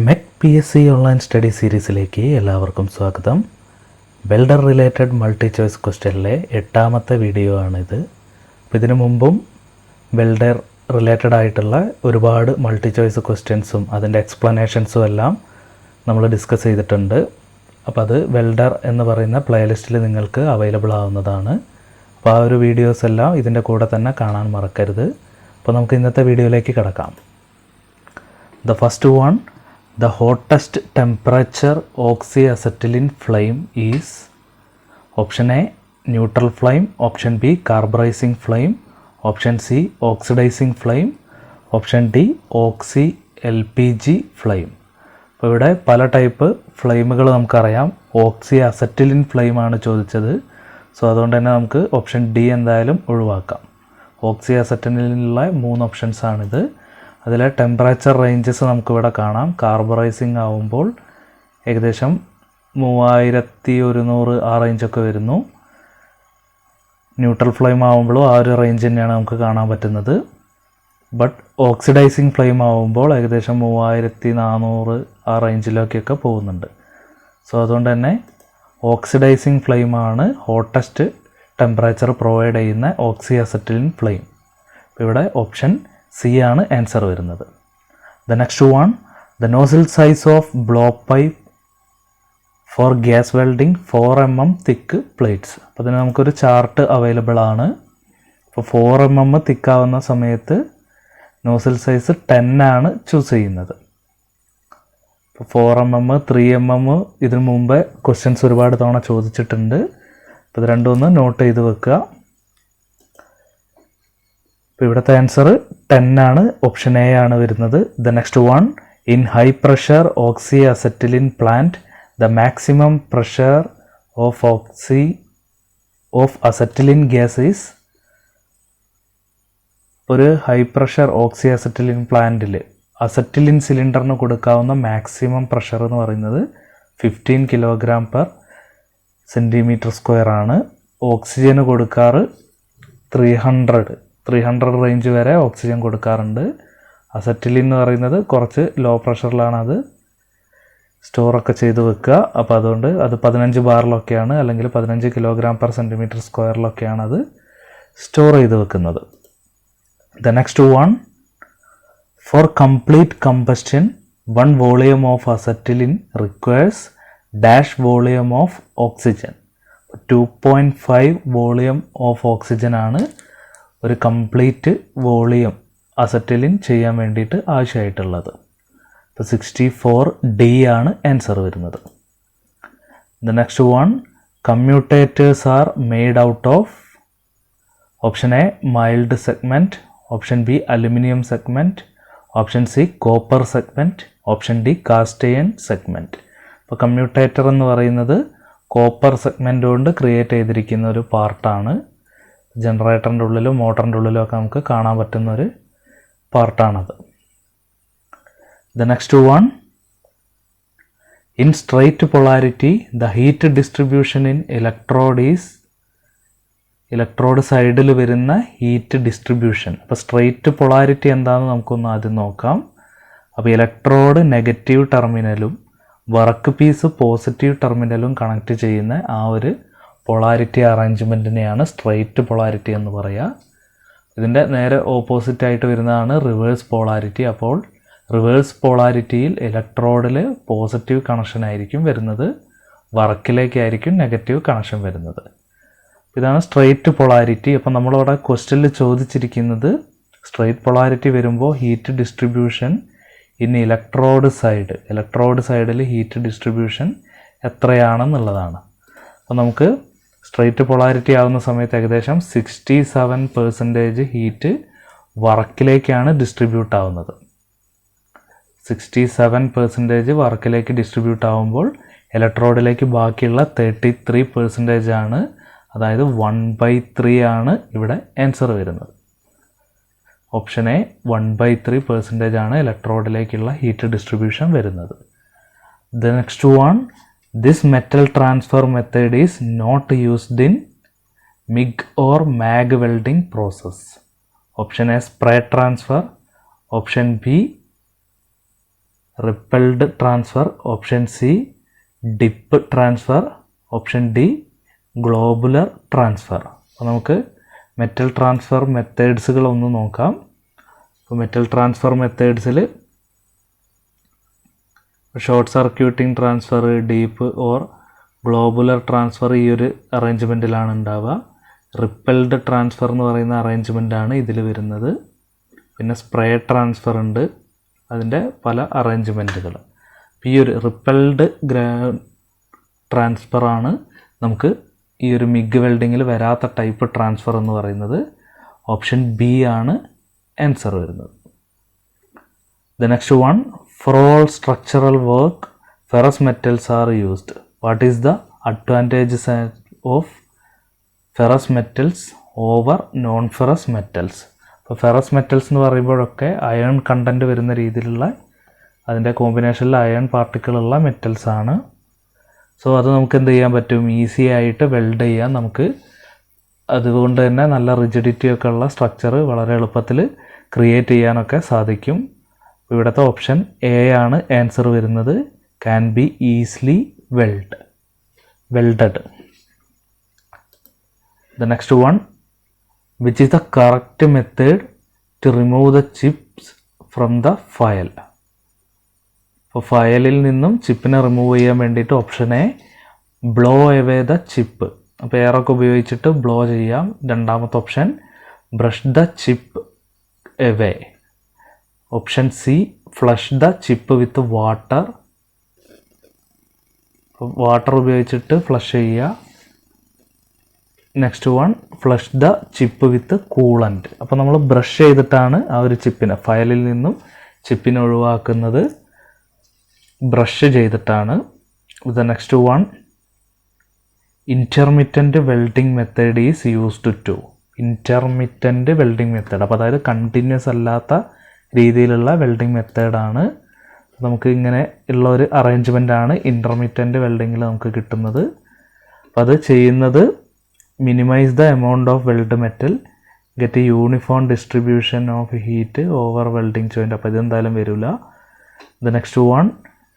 Mechpsc online study സീരീസിലേക്ക് എല്ലാവർക്കും സ്വാഗതം. വെൽഡർ റിലേറ്റഡ് മൾട്ടി ചോയ്സ് ക്വസ്റ്റ്യനിലെ 8ാമത്തെ വീഡിയോ ആണിത്. അപ്പോൾ ഇതിനു മുമ്പും വെൽഡർ റിലേറ്റഡ് ആയിട്ടുള്ള ഒരുപാട് മൾട്ടി ചോയ്സ് ക്വസ്റ്റ്യൻസും അതിൻ്റെ എക്സ്പ്ലനേഷൻസും എല്ലാം നമ്മൾ ഡിസ്കസ് ചെയ്തിട്ടുണ്ട്. അപ്പോൾ അത് വെൽഡർ എന്ന് പറയുന്ന പ്ലേലിസ്റ്റിൽ നിങ്ങൾക്ക് അവൈലബിൾ ആവുന്നതാണ്. അപ്പോൾ ആ ഒരു വീഡിയോസ് എല്ലാം ഇതിൻ്റെ കൂടെ തന്നെ കാണാൻ മറക്കരുത്. അപ്പോൾ നമുക്ക് ഇന്നത്തെ വീഡിയോയിലേക്ക് കിടക്കാം. The first one, the hottest temperature oxyacetylene flame is option A neutral flame, option B carburizing flame, option C oxidizing flame, option D oxy LPG flame. അപ്പോൾ ഇവിടെ പല ടൈപ്പ് ഫ്ലെയിമുകൾ നമുക്കറിയാം. ഓക്സി അസറ്റിലിൻ ഫ്ലെയിം ആണ് ചോദിച്ചത്. സോ അതുകൊണ്ട് തന്നെ നമുക്ക് ഓപ്ഷൻ ഡി എന്തായാലും ഒഴിവാക്കാം. ഓക്സി അസറ്റിലിനുള്ള 3 ഓപ്ഷൻസ് ആണിത്. അതിലെ ടെമ്പറേച്ചർ റേഞ്ചസ് നമുക്കിവിടെ കാണാം. കാർബറൈസിങ് ആവുമ്പോൾ ഏകദേശം 3100 ആ റേഞ്ചൊക്കെ വരുന്നു. ന്യൂട്രൽ ഫ്ലെയിം ആവുമ്പോഴും ആ ഒരു റേഞ്ച് തന്നെയാണ് നമുക്ക് കാണാൻ പറ്റുന്നത്. ബട്ട് ഓക്സിഡൈസിങ് ഫ്ലെയിം ആവുമ്പോൾ ഏകദേശം 3400 ആ റേഞ്ചിലേക്കൊക്കെ പോകുന്നുണ്ട്. സോ അതുകൊണ്ട് തന്നെ ഓക്സിഡൈസിങ് ഫ്ലെയിമാണ് ഹോട്ടസ്റ്റ് ടെമ്പറേച്ചർ പ്രൊവൈഡ് ചെയ്യുന്ന ഓക്സി അസറ്റിലിൻ ഫ്ലെയിം. അപ്പോൾ ഇവിടെ ഓപ്ഷൻ സി ആണ് ആൻസർ വരുന്നത്. The next one, the nozzle size of blow pipe four gas welding 4 mm thick plates. അപ്പോൾ അതിന് നമുക്കൊരു ചാർട്ട് അവൈലബിൾ ആണ്. അപ്പോൾ 4 mm തിക്കാവുന്ന സമയത്ത് നോസിൽ സൈസ് 10 ആണ് ചൂസ് ചെയ്യുന്നത്. ഇപ്പോൾ 4 mm 3 mm ഇതിനു മുമ്പേ ക്വസ്റ്റ്യൻസ് ഒരുപാട് തവണ ചോദിച്ചിട്ടുണ്ട്. അപ്പോൾ ഇത് രണ്ടും ഒന്ന് നോട്ട് ചെയ്ത് വെക്കുക. ഇപ്പോൾ ഇവിടുത്തെ ആൻസർ 10 ആണ്, ഓപ്ഷൻ എ ആണ് വരുന്നത്. The next one, in high pressure oxy acetylene plant the maximum pressure of acetylene gas is. ഒരു ഹൈ പ്രഷർ ഓക്സി അസറ്റിലിൻ പ്ലാന്റിൽ അസറ്റിലിൻ സിലിണ്ടറിന് കൊടുക്കാവുന്ന മാക്സിമം പ്രഷർ എന്ന് പറയുന്നത് 15 kg/cm². ആണ്. ഓക്സിജന് കൊടുക്കാറ് 300 റേഞ്ച് വരെ ഓക്സിജൻ കൊടുക്കാറുണ്ട്. അസറ്റിലിൻ എന്ന് പറയുന്നത് കുറച്ച് ലോ പ്രഷറിലാണ് അത് സ്റ്റോറൊക്കെ ചെയ്ത് വെക്കുക. അപ്പോൾ അതുകൊണ്ട് അത് 15 ബാറിലൊക്കെയാണ്, അല്ലെങ്കിൽ 15 kg/cm²-ലൊക്കെയാണ് അത് സ്റ്റോർ ചെയ്ത് വെക്കുന്നത്. The next one, for complete combustion 1 volume of acetylene requires dash volume of oxygen. 2.5 volume of oxygen ആണ് ഒരു കംപ്ലീറ്റ് വോളിയം അസറ്റിലിൻ ചെയ്യാൻ വേണ്ടിയിട്ട് ആവശ്യമായിട്ടുള്ളത്. ഇപ്പോൾ 64D ആണ് ആൻസർ വരുന്നത്. The next one, commutators are made out of. Option A mild segment, option B aluminium segment, option C copper segment, option D cast iron segment. ഇപ്പോൾ commutator എന്ന് പറയുന്നത് copper segment കൊണ്ട് ക്രിയേറ്റ് ചെയ്തിരിക്കുന്ന ഒരു പാർട്ടാണ്. ജനറേറ്ററിൻ്റെ ഉള്ളിലും മോട്ടറിൻ്റെ ഉള്ളിലും ഒക്കെ നമുക്ക് കാണാൻ പറ്റുന്ന ഒരു പാർട്ടാണത്. The next one, in straight polarity the heat distribution in electrode സൈഡിൽ വരുന്ന ഹീറ്റ് ഡിസ്ട്രിബ്യൂഷൻ. അപ്പോൾ സ്ട്രെയിറ്റ് പൊളാരിറ്റി എന്താണെന്ന് നമുക്കൊന്ന് ആദ്യം നോക്കാം. അപ്പോൾ ഇലക്ട്രോഡ് നെഗറ്റീവ് ടെർമിനലും വർക്ക് പീസ് പോസിറ്റീവ് ടെർമിനലും കണക്ട് ചെയ്യുന്ന ആ ഒരു പൊളാരിറ്റി അറേഞ്ച്മെൻറ്റിനെയാണ് സ്ട്രെയിറ്റ് പൊളാരിറ്റി എന്ന് പറയുക. ഇതിൻ്റെ നേരെ ഓപ്പോസിറ്റ് ആയിട്ട് വരുന്നതാണ് റിവേഴ്സ് പോളാരിറ്റി. അപ്പോൾ റിവേഴ്സ് പോളാരിറ്റിയിൽ ഇലക്ട്രോഡിൽ പോസിറ്റീവ് കണക്ഷൻ ആയിരിക്കും വരുന്നത്, വർക്കിലേക്കായിരിക്കും നെഗറ്റീവ് കണക്ഷൻ വരുന്നത്. ഇതാണ് സ്ട്രെയിറ്റ് പൊളാരിറ്റി. അപ്പോൾ നമ്മളിവിടെ ക്വസ്റ്റ്യനിൽ ചോദിച്ചിരിക്കുന്നത് സ്ട്രെയിറ്റ് പൊളാരിറ്റി വരുമ്പോൾ ഹീറ്റ് ഡിസ്ട്രിബ്യൂഷൻ ഇൻ ഇലക്ട്രോഡ് സൈഡിൽ ഹീറ്റ് ഡിസ്ട്രിബ്യൂഷൻ എത്രയാണെന്നുള്ളതാണ്. അപ്പോൾ നമുക്ക് സ്ട്രെയിറ്റ് പൊളാരിറ്റി ആവുന്ന സമയത്ത് ഏകദേശം 67% ഹീറ്റ് വർക്കിലേക്കാണ് ഡിസ്ട്രിബ്യൂട്ട് ആവുന്നത്. 67% വർക്കിലേക്ക് ഡിസ്ട്രിബ്യൂട്ട് ആവുമ്പോൾ ഇലക്ട്രോഡിലേക്ക് ബാക്കിയുള്ള 33% ആണ്, അതായത് 1/3 ആണ് ഇവിടെ ആൻസർ വരുന്നത്. ഓപ്ഷൻ എ 1/3% ആണ് ഇലക്ട്രോഡിലേക്കുള്ള ഹീറ്റ് ഡിസ്ട്രിബ്യൂഷൻ വരുന്നത്. The next one, this metal transfer method is not used in MIG or MAG welding process. Option A spray transfer, option B repelled transfer, option C dip transfer, option D globular transfer. അപ്പോൾ നമുക്ക് metal transfer മെത്തേഡ്സുകൾ ഒന്ന് നോക്കാം. അപ്പോൾ metal transfer മെത്തേഡ്സിൽ short circuiting transfer, dip or globular transfer ഈ ഒരു അറേഞ്ച്മെൻറ്റിലാണ് ഉണ്ടാവുക. റിപ്പൽഡ് ട്രാൻസ്ഫർ എന്ന് പറയുന്ന അറേഞ്ച്മെൻറ്റാണ് ഇതിൽ വരുന്നത്. പിന്നെ സ്പ്രേ ട്രാൻസ്ഫർ ഉണ്ട്, അതിൻ്റെ പല അറേഞ്ച്മെൻറ്റുകൾ. ഈ ഒരു റിപ്പൽഡ് ട്രാൻസ്ഫറാണ് നമുക്ക് ഈ ഒരു മിഗ് വെൽഡിങ്ങിൽ വരാത്ത ടൈപ്പ് ട്രാൻസ്ഫർ എന്ന് പറയുന്നത്. ഓപ്ഷൻ ബി ആണ് ആൻസർ വരുന്നത്. The next one, for all structural work ferrous metals are used. What is the advantages of ferrous metals over non ferrous metals? അപ്പോൾ ഫെറസ് മെറ്റൽസ് എന്ന് പറയുമ്പോഴൊക്കെ അയൺ കണ്ടൻറ്റ് വരുന്ന രീതിയിലുള്ള അതിൻ്റെ കോമ്പിനേഷനിൽ അയൺ പാർട്ടിക്കിളുള്ള മെറ്റൽസാണ്. സോ അത് നമുക്ക് എന്ത് ചെയ്യാൻ പറ്റും? ഈസി ആയിട്ട് വെൽഡ് ചെയ്യാൻ നമുക്ക്, അതുകൊണ്ട് തന്നെ നല്ല റിജിഡിറ്റി ഒക്കെ ഉള്ള സ്ട്രക്ചർ വളരെ എളുപ്പത്തിൽ ക്രിയേറ്റ് ചെയ്യാനൊക്കെ സാധിക്കും. ഇവിടുത്തെ ഓപ്ഷൻ എ ആണ് ആൻസർ വരുന്നത്. Can be easily welded. The next one, which is the correct method to remove the chips from the file? അപ്പോൾ ഫയലിൽ നിന്നും ചിപ്പിനെ റിമൂവ് ചെയ്യാൻ വേണ്ടിയിട്ട് option A blow away the chip. അപ്പോൾ എയറൊക്കെ ഉപയോഗിച്ചിട്ട് ബ്ലോ ചെയ്യാം. രണ്ടാമത്തെ option brush the chip away. Option C flush the chip with water. Water ഉപയോഗിച്ചിട്ട് ഫ്ലഷ് ചെയ്യുക. Next one, flush the chip with coolant. അപ്പോൾ നമ്മൾ ബ്രഷ് ചെയ്തിട്ടാണ് ആ ഒരു ചിപ്പിനെ, ഫയലിൽ നിന്നും ചിപ്പിനെ ഒഴിവാക്കുന്നത് ബ്രഷ് ചെയ്തിട്ടാണ്. The next one, intermittent welding method is used to. Intermittent welding method, അപ്പോൾ അതായത് കണ്ടിന്യൂസ് അല്ലാത്ത രീതിയിലുള്ള വെൽഡിംഗ് മെത്തേഡാണ്. നമുക്ക് ഇങ്ങനെ ഉള്ള ഒരു അറേഞ്ച്മെൻ്റാണ് ഇൻ്റർമിറ്റൻറ്റ് വെൽഡിങ്ങിൽ നമുക്ക് കിട്ടുന്നത്. അപ്പോൾ അത് ചെയ്യുന്നത് minimise the amount of weld metal, get a uniform distribution of heat over welding joint. അപ്പോൾ ഇതെന്തായാലും വരില്ല. The next one,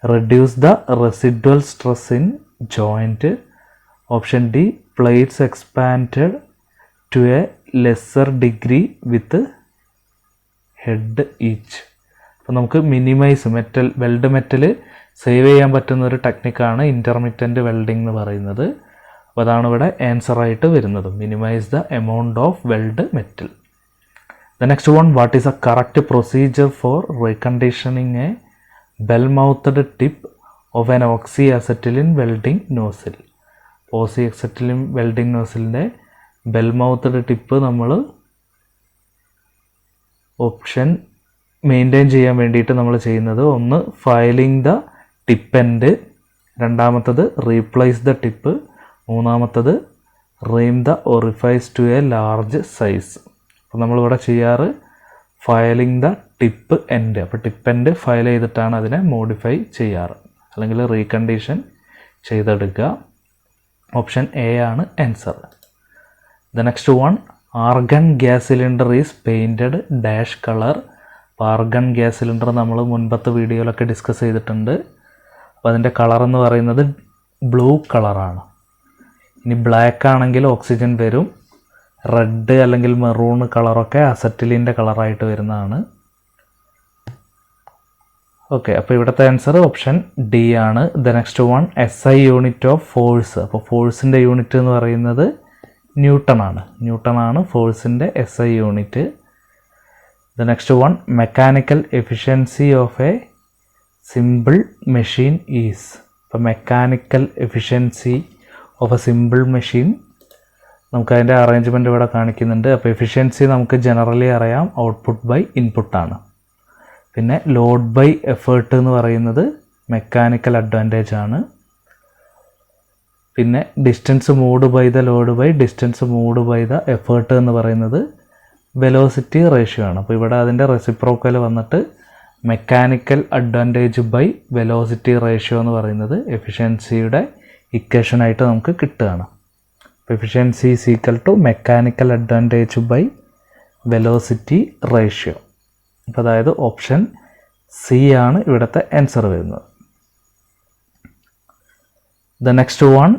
reduce the residual stress in joint. Option D, plates expanded to a lesser degree with head each. അപ്പോൾ നമുക്ക് minimise weld metal save ചെയ്യാൻ പറ്റുന്ന ഒരു ടെക്നിക്കാണ് intermittent welding എന്ന് പറയുന്നത്. അപ്പോൾ അതാണ് ഇവിടെ ആൻസറായിട്ട് വരുന്നത്, minimize the amount of weld metal. The next one, what is a correct procedure for reconditioning a bell mouthed tip of an oxy acetylene welding nozzle. Oxy acetylene welding നോസിലിൻ്റെ ബെൽ-മൗത്ത്ഡ് ടിപ്പ് നമ്മൾ option maintain ചെയ്യാൻ വേണ്ടിയിട്ട് നമ്മൾ ചെയ്യുന്നത്, ഒന്ന് filing the tip end, രണ്ടാമത്തത് replace the tip, മൂന്നാമത്തത് ream the orifice to a large size. അപ്പോൾ നമ്മളിവിടെ ചെയ്യാറ് ഫയലിംഗ് ദ ടിപ്പ് എൻഡ്. അപ്പോൾ ടിപ്പ് എൻഡ് ഫയൽ ചെയ്തിട്ടാണ് അതിനെ മോഡിഫൈ ചെയ്യാറ്, അല്ലെങ്കിൽ റീകണ്ടീഷൻ ചെയ്തെടുക്കുക. ഓപ്ഷൻ എ ആണ് answer. The next one, argon gas cylinder is painted dash colour. അപ്പോൾ ആർഗൺ ഗ്യാസ് സിലിണ്ടർ നമ്മൾ മുൻപത്തെ വീഡിയോയിലൊക്കെ ഡിസ്കസ് ചെയ്തിട്ടുണ്ട്. അപ്പോൾ അതിൻ്റെ കളർ എന്ന് പറയുന്നത് ബ്ലൂ കളറാണ്. ഇനി ബ്ലാക്ക് ആണെങ്കിൽ ഓക്സിജൻ വരും, റെഡ് അല്ലെങ്കിൽ മെറൂൺ കളറൊക്കെ അസറ്റിലിൻ്റെ കളറായിട്ട് വരുന്നതാണ്. ഓക്കെ, അപ്പോൾ ഇവിടുത്തെ ആൻസർ ഓപ്ഷൻ ഡി ആണ്. The next one, SI unit of force. അപ്പോൾ ഫോഴ്സിൻ്റെ യൂണിറ്റ് എന്ന് പറയുന്നത് ന്യൂട്ടൺ ആണ് ഫോഴ്സിൻ്റെ SI unit. The next one, mechanical efficiency of a simple machine is. അപ്പോൾ mechanical efficiency of a simple machine, നമുക്കതിൻ്റെ അറേഞ്ച്മെൻറ്റ് ഇവിടെ കാണിക്കുന്നുണ്ട്. അപ്പോൾ എഫിഷ്യൻസി നമുക്ക് ജനറലി അറിയാം, ഔട്ട്പുട്ട് ബൈ ഇൻപുട്ടാണ്. പിന്നെ ലോഡ് ബൈ എഫേർട്ട് എന്ന് പറയുന്നത് മെക്കാനിക്കൽ അഡ്വാൻറ്റേജ് ആണ്. പിന്നെ distance moved by the load by distance moved by the effort എന്ന് പറയുന്നത് വെലോസിറ്റി റേഷ്യോ ആണ്. അപ്പോൾ ഇവിടെ അതിൻ്റെ റെസിപ്രോക്കൽ വന്നിട്ട് mechanical advantage by velocity ratio എന്ന് പറയുന്നത് എഫിഷ്യൻസിയുടെ ഇക്വേഷനായിട്ട് നമുക്ക് കിട്ടുകയാണ്. Efficiency is equal to mechanical advantage by velocity ratio. അപ്പോൾ അതായത് ഓപ്ഷൻ സി ആണ് ഇവിടുത്തെ ആൻസർ വരുന്നത്. The next one,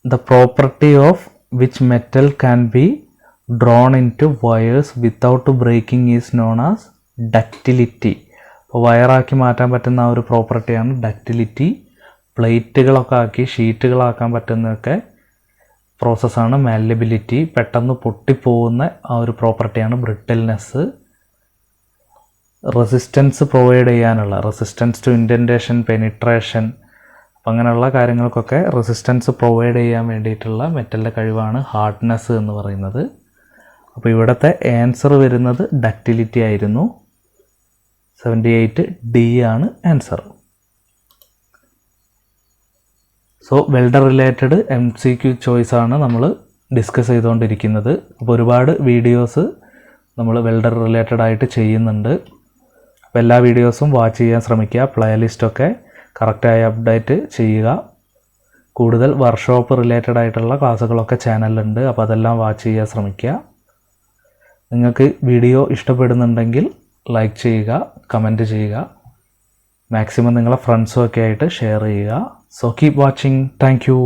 the property of which metal can be drawn into wires without breaking is known as ductility. അപ്പോൾ വയറാക്കി മാറ്റാൻ പറ്റുന്ന ആ ഒരു പ്രോപ്പർട്ടിയാണ് ഡക്റ്റിലിറ്റി. പ്ലേറ്റുകളൊക്കെ ആക്കി ഷീറ്റുകളാക്കാൻ പറ്റുന്നതൊക്കെ പ്രോസസ്സാണ് മാലബിലിറ്റി. പെട്ടെന്ന് പൊട്ടിപ്പോകുന്ന ആ ഒരു പ്രോപ്പർട്ടിയാണ് ബ്രിട്ടിൽനെസ്. റെസിസ്റ്റൻസ് പ്രൊവൈഡ് ചെയ്യാനുള്ള റെസിസ്റ്റൻസ് ടു ഇൻഡൻറ്റേഷൻ, പെനിട്രേഷൻ, അപ്പം അങ്ങനെയുള്ള കാര്യങ്ങൾക്കൊക്കെ റെസിസ്റ്റൻസ് പ്രൊവൈഡ് ചെയ്യാൻ വേണ്ടിയിട്ടുള്ള മെറ്റലിൻ്റെ കഴിവാണ് ഹാർഡ്നെസ് എന്ന് പറയുന്നത്. അപ്പോൾ ഇവിടുത്തെ ആൻസർ വരുന്നത് ഡക്റ്റിലിറ്റി ആയിരുന്നു. 78 D ആണ് answer. So welder related MCQ choice ആണ് നമ്മൾ ഡിസ്കസ് ചെയ്തുകൊണ്ടിരിക്കുന്നത്. അപ്പോൾ ഒരുപാട് വീഡിയോസ് നമ്മൾ വെൽഡർ റിലേറ്റഡ് ആയിട്ട് ചെയ്യുന്നുണ്ട്. അപ്പോൾ എല്ലാ വീഡിയോസും വാച്ച് ചെയ്യാൻ ശ്രമിക്കുക. പ്ലേലിസ്റ്റൊക്കെ കറക്റ്റായി അപ്ഡേറ്റ് ചെയ്യുക. കൂടുതൽ വർക്ക്ഷോപ്പ് റിലേറ്റഡ് ആയിട്ടുള്ള ക്ലാസ്സുകളൊക്കെ ചാനലിലുണ്ട്. അപ്പോൾ അതെല്ലാം വാച്ച് ചെയ്യാൻ ശ്രമിക്കുക. നിങ്ങൾക്ക് വീഡിയോ ഇഷ്ടപ്പെടുന്നുണ്ടെങ്കിൽ ലൈക്ക് ചെയ്യുക, കമൻറ്റ് ചെയ്യുക, മാക്സിമം നിങ്ങളെ ഫ്രണ്ട്സും ഒക്കെ ആയിട്ട് ഷെയർ ചെയ്യുക. So keep watching. Thank you.